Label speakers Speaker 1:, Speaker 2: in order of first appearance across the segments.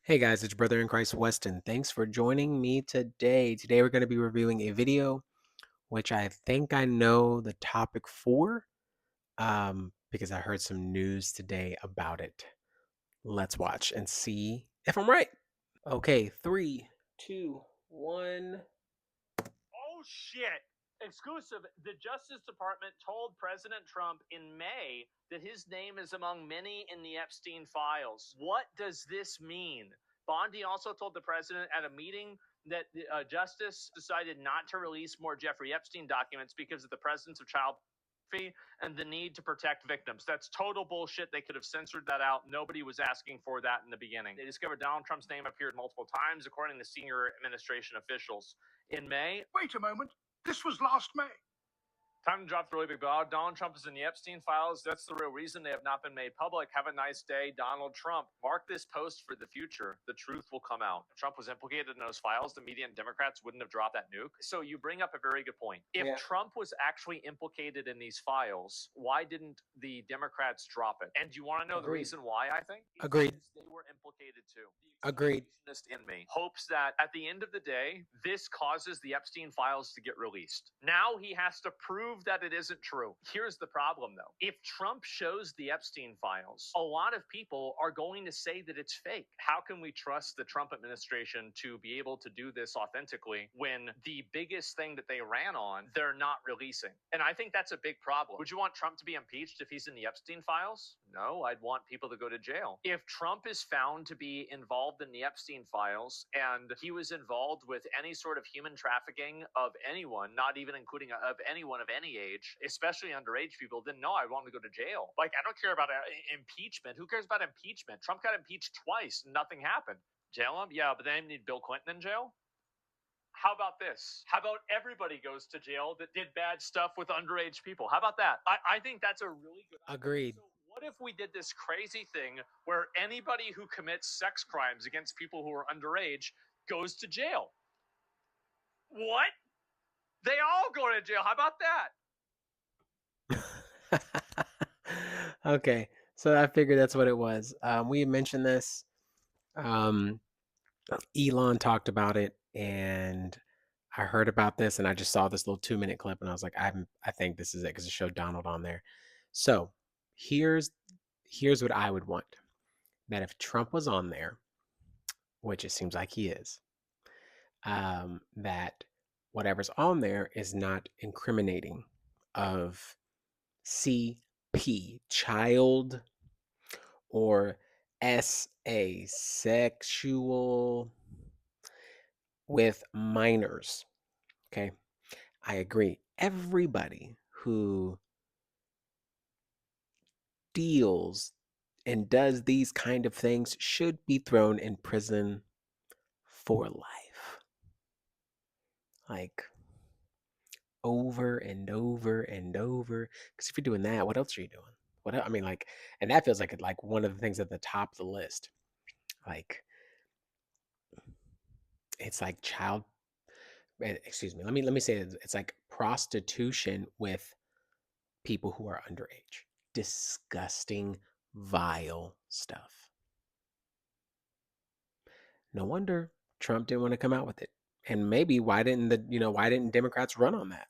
Speaker 1: Hey guys, it's your brother in Christ, Weston. Thanks for joining me today. Today we're going to be reviewing a video which I think I know the topic for because I heard some news today about it. Let's watch and see if I'm right. Okay, three, two, one.
Speaker 2: Oh shit. Exclusive. The Justice Department told President Trump in May that his name is among many in the Epstein files. What does this mean? Bondi also told the president at a meeting that Justice decided not to release more Jeffrey Epstein documents because of the presence of child pornography and the need to protect victims. That's total bullshit. They could have censored that out. Nobody was asking for that in the beginning. They discovered Donald Trump's name appeared multiple times, according to senior administration officials. In May,
Speaker 3: Wait a moment. This was last May.
Speaker 2: time to drop the really big ball. Donald Trump is in the Epstein files. That's the real reason they have not been made public. Have a nice day, Donald Trump. Mark this post for the future. The truth will come out. If Trump was implicated in those files, the media and Democrats wouldn't have dropped that nuke. So you bring up a very good point. If
Speaker 1: Yeah.
Speaker 2: Trump was actually implicated in these files, why didn't the Democrats drop it? And do you want to know the
Speaker 1: Agreed.
Speaker 2: reason why, I think?
Speaker 1: Agreed.
Speaker 2: Because they were implicated too.
Speaker 1: Agreed.
Speaker 2: The extremist in me hopes that at the end of the day, this causes the Epstein files to get released. Now he has to prove that it isn't true. Here's the problem though. If Trump shows the Epstein files, a lot of people are going to say that it's fake. How can we trust the Trump administration to be able to do this authentically when the biggest thing that they ran on, they're not releasing? And I think that's a big problem. Would you want Trump to be impeached if he's in the Epstein files? No, I'd want people to go to jail. If Trump is found to be involved in the Epstein files and he was involved with any sort of human trafficking of anyone, not even including of anyone of any age, especially underage people, then no, I want to go to jail. Like, I don't care about impeachment. Who cares about impeachment? Trump got impeached twice and nothing happened. Jail him? Yeah, but they need Bill Clinton in jail? How about this? How about everybody goes to jail that did bad stuff with underage people? How about that? I think that's a really good idea.
Speaker 1: Agreed.
Speaker 2: So what if we did this crazy thing where anybody who commits sex crimes against people who are underage goes to jail? What? They all go to jail. How about that?
Speaker 1: Okay, so I figured that's what it was. We had mentioned this. Elon talked about it, and I heard about this, and I just saw this little 2-minute clip, and I was like, I think this is it because it showed Donald on there. So here's what I would want: that if Trump was on there, which it seems like he is, that whatever's on there is not incriminating of CP, child, or SA, sexual with minors. Okay. I agree. Everybody who deals and does these kind of things should be thrown in prison for life. Like over and over and over. Because if you're doing that, what else are you doing? I mean, like, and that feels like one of the things at the top of the list. Like, it's like excuse me. Let me say it. It's like prostitution with people who are underage. Disgusting, vile stuff. No wonder Trump didn't want to come out with it. And maybe why didn't Democrats run on that?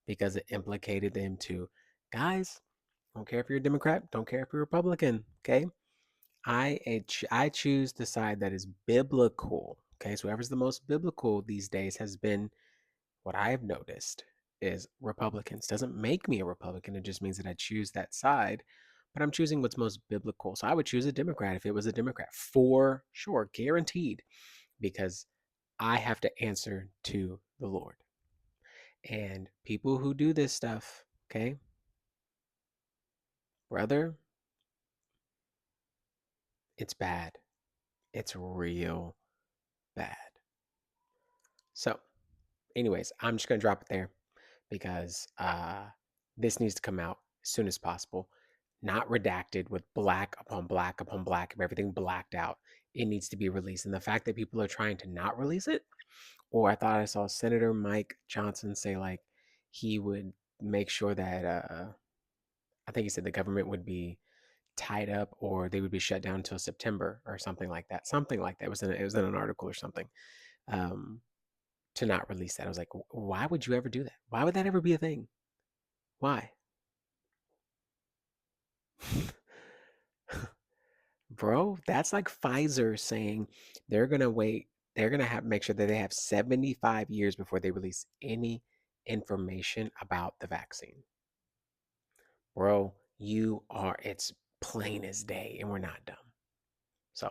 Speaker 1: Because it implicated them to, guys, don't care if you're a Democrat, don't care if you're a Republican, okay? I choose the side that is biblical. Okay, so whoever's the most biblical these days has been, what I have noticed is Republicans. Doesn't make me a Republican. It just means that I choose that side, but I'm choosing what's most biblical. So I would choose a Democrat if it was a Democrat, for sure, guaranteed, because I have to answer to the Lord. And people who do this stuff, okay, brother, it's bad. It's real bad. So, anyways, I'm just gonna drop it there because this needs to come out as soon as possible. Not redacted with black upon black upon black of everything blacked out. It needs to be released. And the fact that people are trying to not release it, or I thought I saw Senator Mike Johnson say like he would make sure that I think he said the government would be tied up or they would be shut down until September or something like that. Something like that. It was in an article or something. Um, to not release that. I was like, why would you ever do that? Why would that ever be a thing? Why? Bro, that's like Pfizer saying they're gonna wait, they're gonna have make sure that they have 75 years before they release any information about the vaccine. Bro, it's plain as day, and we're not dumb. So,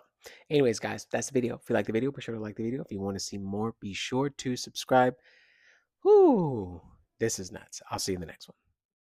Speaker 1: anyways, guys, that's the video. If you like the video, be sure to like the video. If you want to see more, be sure to subscribe. Whoo, this is nuts. I'll see you in the next one.